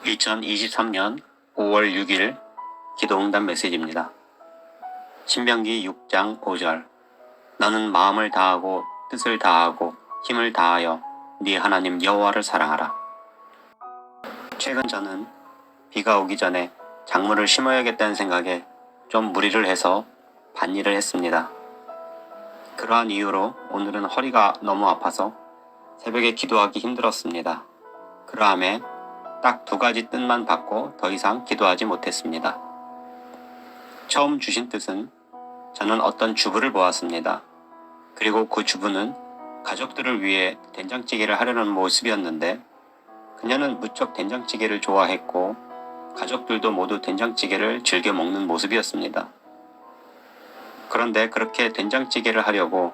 2023년 5월 6일 기도응답 메시지입니다. 신명기 6장 5절. 너는 마음을 다하고 뜻을 다하고 힘을 다하여 네 하나님 여호와를 사랑하라. 최근 저는 비가 오기 전에 작물을 심어야겠다는 생각에 좀 무리를 해서 밭일을 했습니다. 그러한 이유로 오늘은 허리가 너무 아파서 새벽에 기도하기 힘들었습니다. 그러함에 딱 2가지 뜻만 받고 더 이상 기도하지 못했습니다. 처음 주신 뜻은 저는 어떤 주부를 보았습니다. 그리고 그 주부는 가족들을 위해 된장찌개를 하려는 모습이었는데 그녀는 무척 된장찌개를 좋아했고 가족들도 모두 된장찌개를 즐겨 먹는 모습이었습니다. 그런데 그렇게 된장찌개를 하려고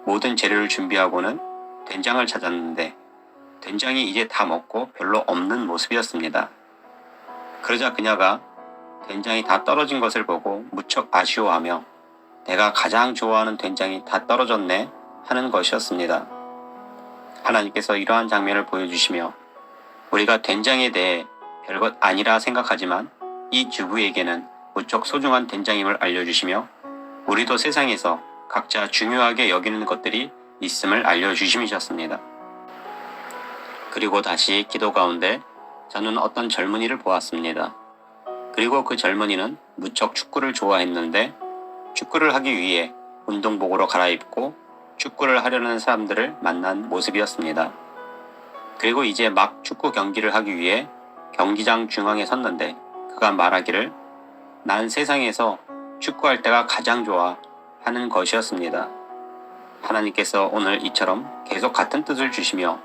모든 재료를 준비하고는 된장을 찾았는데 된장이 이제 다 먹고 별로 없는 모습이었습니다. 그러자 그녀가 된장이 다 떨어진 것을 보고 무척 아쉬워하며 내가 가장 좋아하는 된장이 다 떨어졌네 하는 것이었습니다. 하나님께서 이러한 장면을 보여주시며 우리가 된장에 대해 별것 아니라 생각하지만 이 주부에게는 무척 소중한 된장임을 알려주시며 우리도 세상에서 각자 중요하게 여기는 것들이 있음을 알려주심이셨습니다. 그리고 다시 기도 가운데 저는 어떤 젊은이를 보았습니다. 그리고 그 젊은이는 무척 축구를 좋아했는데 축구를 하기 위해 운동복으로 갈아입고 축구를 하려는 사람들을 만난 모습이었습니다. 그리고 이제 막 축구 경기를 하기 위해 경기장 중앙에 섰는데 그가 말하기를 난 세상에서 축구할 때가 가장 좋아 하는 것이었습니다. 하나님께서 오늘 이처럼 계속 같은 뜻을 주시며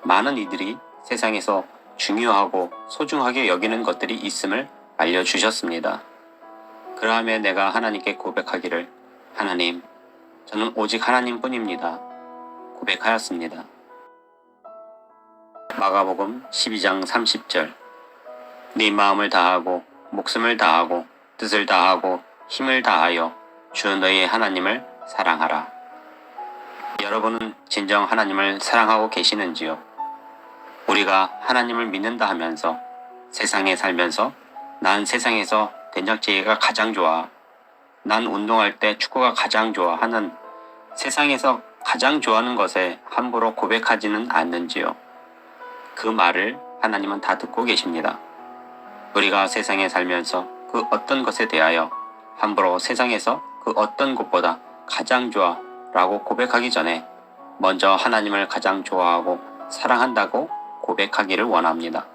많은 이들이 세상에서 중요하고 소중하게 여기는 것들이 있음을 알려주셨습니다. 그러함에 내가 하나님께 고백하기를 하나님, 저는 오직 하나님뿐입니다. 고백하였습니다. 마가복음 12장 30절. 네 마음을 다하고 목숨을 다하고 뜻을 다하고 힘을 다하여 주 너희 하나님을 사랑하라. 여러분은 진정 하나님을 사랑하고 계시는지요? 우리가 하나님을 믿는다 하면서 세상에 살면서 난 세상에서 된장찌개가 가장 좋아, 난 운동할 때 축구가 가장 좋아 하는 세상에서 가장 좋아하는 것에 함부로 고백하지는 않는지요? 그 말을 하나님은 다 듣고 계십니다. 우리가 세상에 살면서 그 어떤 것에 대하여 함부로 세상에서 그 어떤 것보다 가장 좋아 라고 고백하기 전에 먼저 하나님을 가장 좋아하고 사랑한다고 고백하기를 원합니다.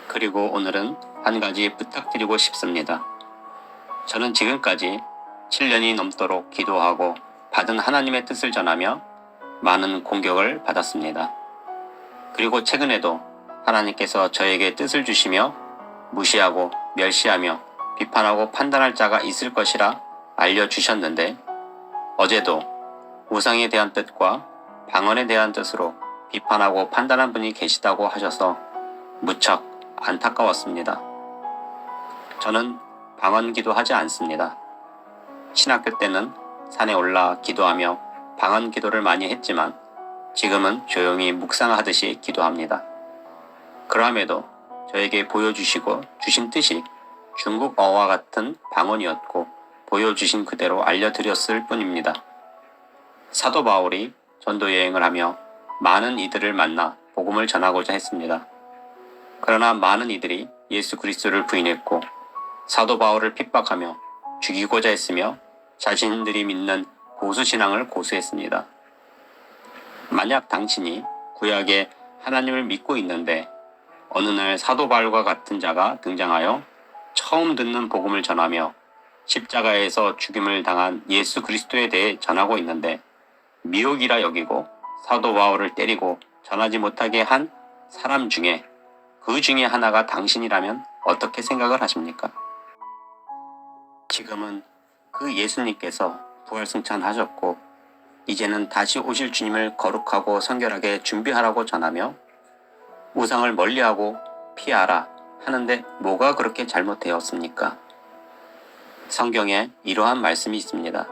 그리고 오늘은 한 가지 부탁드리고 싶습니다. 저는 지금까지 7년이 넘도록 기도하고 받은 하나님의 뜻을 전하며 많은 공격을 받았습니다. 그리고 최근에도 하나님께서 저에게 뜻을 주시며 무시하고 멸시하며 비판하고 판단할 자가 있을 것이라 알려주셨는데 어제도 우상에 대한 뜻과 방언에 대한 뜻으로 비판하고 판단한 분이 계시다고 하셔서 무척 안타까웠습니다. 저는 방언 기도하지 않습니다. 신학교 때는 산에 올라 기도하며 방언 기도를 많이 했지만 지금은 조용히 묵상하듯이 기도합니다. 그럼에도 저에게 보여주시고 주신 뜻이 중국어와 같은 방언이었고 보여주신 그대로 알려드렸을 뿐입니다. 사도 바울이 전도 여행을 하며 많은 이들을 만나 복음을 전하고자 했습니다. 그러나 많은 이들이 예수 그리스도를 부인했고 사도 바울을 핍박하며 죽이고자 했으며 자신들이 믿는 보수신앙을 고수했습니다. 만약 당신이 구약에 하나님을 믿고 있는데 어느 날 사도 바울과 같은 자가 등장하여 처음 듣는 복음을 전하며 십자가에서 죽임을 당한 예수 그리스도에 대해 전하고 있는데 미혹이라 여기고 사도 바울을 때리고 전하지 못하게 한 사람 중에 그 중에 하나가 당신이라면 어떻게 생각을 하십니까? 지금은 그 예수님께서 부활승천하셨고 이제는 다시 오실 주님을 거룩하고 성결하게 준비하라고 전하며 우상을 멀리하고 피하라 하는데 뭐가 그렇게 잘못되었습니까? 성경에 이러한 말씀이 있습니다.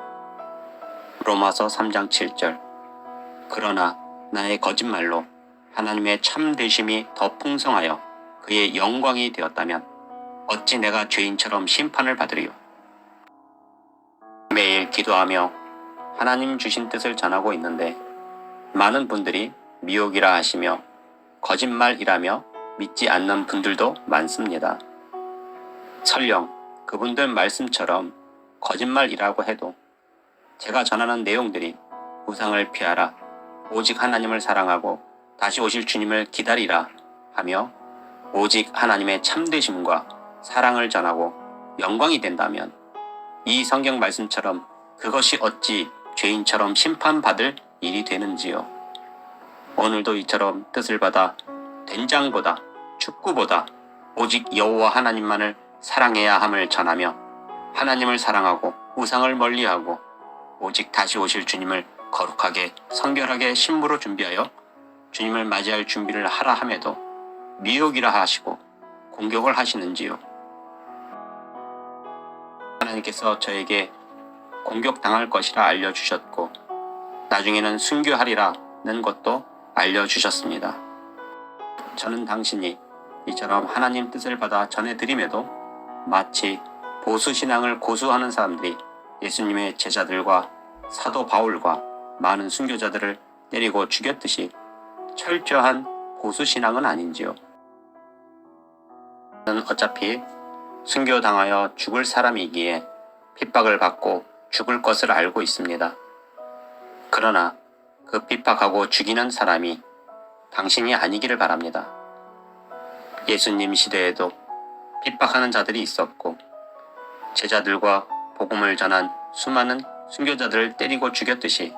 로마서 3장 7절. 그러나 나의 거짓말로 하나님의 참되심이 더 풍성하여 그의 영광이 되었다면 어찌 내가 죄인처럼 심판을 받으리요. 매일 기도하며 하나님 주신 뜻을 전하고 있는데 많은 분들이 미혹이라 하시며 거짓말이라며 믿지 않는 분들도 많습니다. 설령 그분들 말씀처럼 거짓말이라고 해도 제가 전하는 내용들이 우상을 피하라, 오직 하나님을 사랑하고 다시 오실 주님을 기다리라 하며 오직 하나님의 참되심과 사랑을 전하고 영광이 된다면 이 성경 말씀처럼 그것이 어찌 죄인처럼 심판받을 일이 되는지요. 오늘도 이처럼 뜻을 받아 된장보다 축구보다 오직 여호와 하나님만을 사랑해야 함을 전하며 하나님을 사랑하고 우상을 멀리하고 오직 다시 오실 주님을 거룩하게 성결하게 신부로 준비하여 주님을 맞이할 준비를 하라 함에도 미혹이라 하시고 공격을 하시는지요. 하나님께서 저에게 공격당할 것이라 알려주셨고 나중에는 순교하리라는 것도 알려주셨습니다. 저는 당신이 이처럼 하나님 뜻을 받아 전해드림에도 마치 보수신앙을 고수하는 사람들이 예수님의 제자들과 사도 바울과 많은 순교자들을 때리고 죽였듯이 철저한 보수신앙은 아닌지요. 저는 어차피 순교당하여 죽을 사람이기에 핍박을 받고 죽을 것을 알고 있습니다. 그러나 그 핍박하고 죽이는 사람이 당신이 아니기를 바랍니다. 예수님 시대에도 핍박하는 자들이 있었고 제자들과 복음을 전한 수많은 순교자들을 때리고 죽였듯이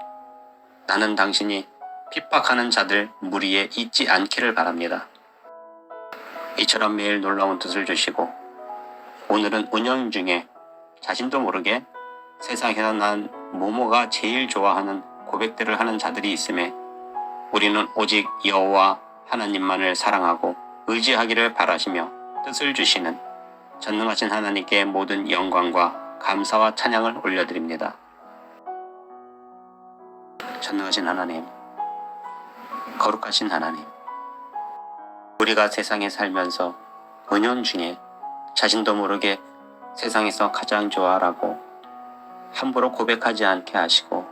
나는 당신이 핍박하는 자들 무리에 있지 않기를 바랍니다. 이처럼 매일 놀라운 뜻을 주시고 오늘은 운영 중에 자신도 모르게 세상에서 난 모모가 제일 좋아하는 고백들을 하는 자들이 있음에 우리는 오직 여호와 하나님만을 사랑하고 의지하기를 바라시며 뜻을 주시는 전능하신 하나님께 모든 영광과 감사와 찬양을 올려드립니다. 전능하신 하나님, 거룩하신 하나님, 우리가 세상에 살면서 은연 중에 자신도 모르게 세상에서 가장 좋아라고 함부로 고백하지 않게 하시고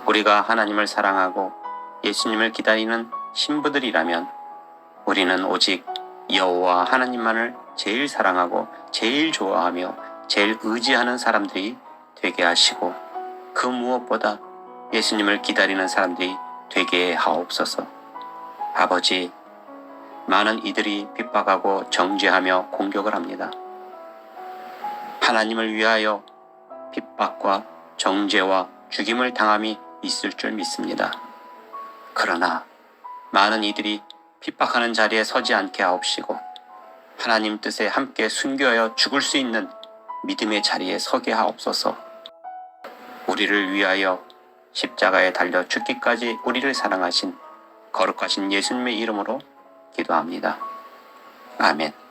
우리가 하나님을 사랑하고 예수님을 기다리는 신부들이라면 우리는 오직 여호와 하나님만을 제일 사랑하고 제일 좋아하며 제일 의지하는 사람들이 되게 하시고 그 무엇보다 예수님을 기다리는 사람들이 되게 하옵소서. 아버지, 많은 이들이 핍박하고 정죄하며 공격을 합니다. 하나님을 위하여 핍박과 정죄와 죽임을 당함이 있을 줄 믿습니다. 그러나 많은 이들이 핍박하는 자리에 서지 않게 하옵시고 하나님 뜻에 함께 순교하여 죽을 수 있는 믿음의 자리에 서게 하옵소서. 우리를 위하여 십자가에 달려 죽기까지 우리를 사랑하신 거룩하신 예수님의 이름으로 기도합니다. 아멘.